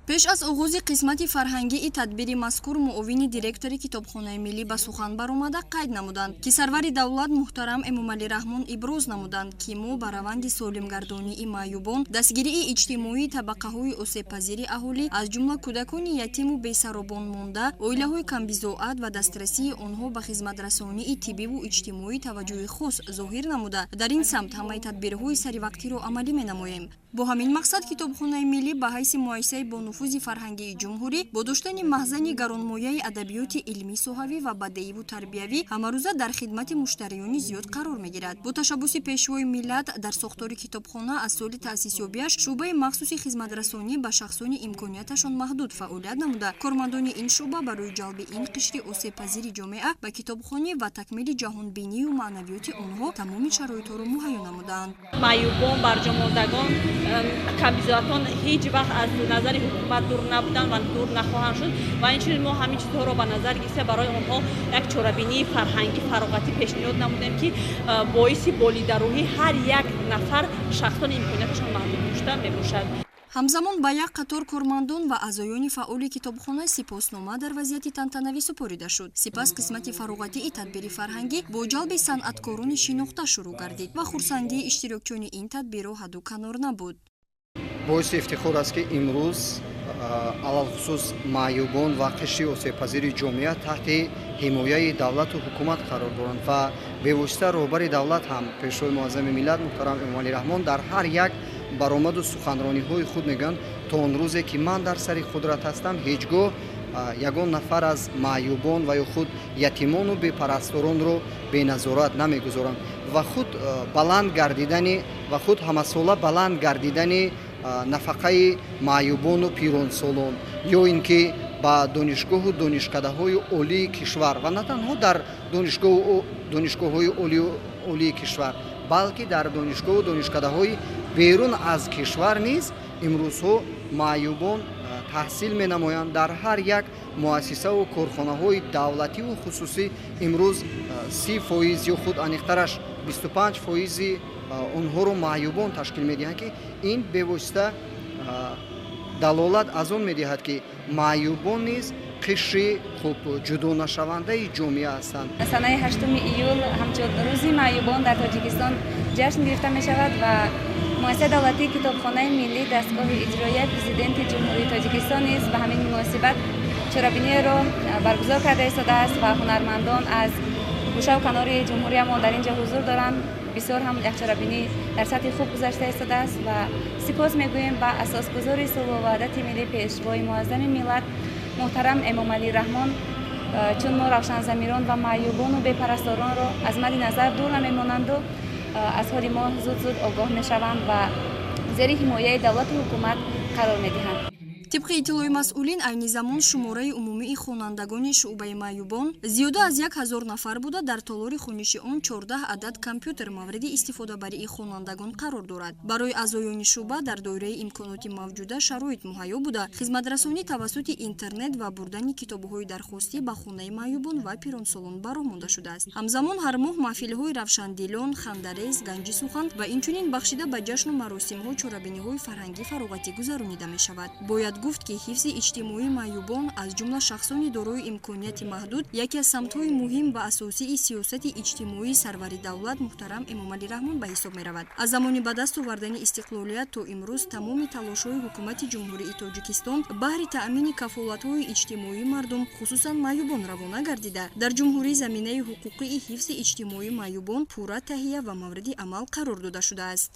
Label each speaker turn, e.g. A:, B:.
A: пеш аз оғози қисмати фарҳангии тадбири мазкур муовини директори китобхонаи миллӣ ба сухан баромада қайд намуданд ки сарвари давлат муҳтарам Эмомалираҳмон иброз намуданд ки мо ба раванди солимгардонии маъюбон дастгирии иҷтимоии табақаҳои осебпазири аҳолӣ аз ҷумла кӯдакони ятиму бесаробон монда, оилаҳои камбизоат ва дастрасии онҳо ба хизматрасонии тиббиву иҷтимоӣ таваҷҷӯҳи хос зоҳир намуда дар ин самт ҳамаи тадбирҳои саривақтиро амалӣ менамоем. Бо ҳамин мақсад китобхонаи миллӣ ба ҳайси муассисаи бонуфузи фарҳангии ҷумҳурӣ бо доштани маҳзани гаронмояи адабиёти илмӣ соҳавӣ ва бадеиву тарбиявӣ ҳамарӯза дар хидмати муштариёни зиёд қарор мегирад. Бо ташаббуси пешвои миллат дар сохтори китобхона аз соли таъсисёбиаш шуъбаи махсуси хизматрасонӣ ба шахсони имконияташон маҳдуд фаъолият намуда, кормандони ин шуъба барои ҷалби ин қишри осебпазири ҷомеа ба китобхонӣ ва такмили ҷаҳонбинию маънавиёти онҳо тамоми шароитҳоро муҳайё намуданд.
B: маъюбон, барҷамондагон, камбизоатон ҳеҷ вақт аз назари ҳукумат дур набуданд ва дур нахоҳанд шуд ва инчунин мо ҳамин чизҳоро ба назар гирифта барои онҳо як чорабинии фарҳангӣ фароғатӣ пешниҳод намудем ки боиси болидароҳии ҳар як нафар шахсони имконияташон маҳдуд дошта мебошад.
A: ҳамзамон ба як қатор кормандон ва аъзоёни фаъоли китобхона сипоснома дар вазъияти тантанавӣ супорида шуд. Сипас қисмати фароғатии тадбири фарҳангӣ бо ҷалби санъаткорони шинохта шурӯъ гардид ва хурсандии иштирокчиёни ин тадбирро ҳадду канор набуд.
C: боиси ифтихор аст ки имрӯз алалхусус маъюбон ва қишри осебпазири ҷомеа таҳти ҳимояи давлату ҳукумат қарор доранд ва бевосита роҳбари давлат ҳам пешвои муаззами миллат муҳтарам Эмомалираҳмон дар ҳар як баромаду суханрониҳои худ мегӯянд то он рӯзе ки ман дар сари қудрат ҳастам ҳеҷ гоҳ ягон нафар аз маъюбон ва ё худ ятимону бепарасторонро беназорат намегузорам ва худ баланд гардидани ва худ ҳамасола баланд гардидани нафақаи маъюбону пиронсолон ё ин ки ба донишгоҳу донишкадаҳои олии кишвар ва на танҳо дар донишгоҳҳои олии кишвар балки дар донишгоҳу донишкадаҳои берун аз кишвар низ имрӯзҳо маъюбон таҳсил менамоянд. Дар ҳар як муассисаву корхонаҳои давлативу хусусӣ имрӯз 30% ё худ аниқтараш 25% онҳоро маъюбон ташкил медиҳанд ки ин бевосита далолат аз он медиҳад ки маъюбон низ қишри хуб ҷудонашавандаи ҷомеа ҳастанд.
D: санаи 8 июл ҳамчун рӯзи маъюбон дар тоҷикистон ҷашн гирифта мешавад ва муассисаи давлатии китобхонаи миллӣ дастгоҳи иҷроияи президенти ҷумҳурии тоҷикистон низ ба ҳамин муносибат чорабиниеро баргузор карда истодааст ва ҳунармандон аз гӯшаву канори ҷумҳурия мо дар ин ҷо ҳузур доранд. бисёр ҳам якчорабинӣ дар сатҳи хуб гузашта истодааст ва сипос мегӯем ба асосгузори сулҳу ваҳдати миллӣ пешвои муаззами миллат муҳтарам Эмомалираҳмон, чун мо равшанзамирон ва маъюбону бепарасторонро аз мадди назар дур намемонанду аз ҳоли мо зуд огоҳ мешаванд ва зери ҳимояи давлату ҳукумат қарор медиҳанд.
A: тибқи иттилои масъулин айни замон шумораи умумии хонандагони шуъбаи маъюбон зиёда аз 1000 нафар буда дар толори хониши он 14 адад компютер мавриди истифодабарии хонандагон қарор дорад. барои аъзоёни шуъба дар доираи имконоти мавҷуда шароит муҳайё буда хизматрасонӣ тавассути интернет ва бурдани китобҳои дархостӣ ба хонаи маъюбон ва пиронсолон бароҳ монда шудааст. ҳамзамон ҳар моҳ маҳфилҳои равшандилон, хандарез, ганҷи сухан ва инчунин бахшида ба ҷашну маросимҳо чорабиниҳои фарҳангӣ фароғатӣ гузаронида мешавад. бояд гуфт ки ҳифзи иҷтимоии маъюбон аз ҷумла шахсони дорои имконияти маҳдуд яке аз самтҳои муҳим ва асосии сиёсати иҷтимоии сарвари давлат муҳтарам Эмомалираҳмон ба ҳисоб меравад. аз замони ба даст овардани истиқлолият то имрӯз тамоми талошҳои ҳукумати ҷумҳурии тоҷикистон баҳри таъмини кафолатҳои иҷтимоии мардум хусусан маъюбон равона гардида дар ҷумҳурӣ заминаи ҳуқуқии ҳифзи иҷтимоии маъюбон пурра таҳия ва мавриди амал қарор дода шудааст.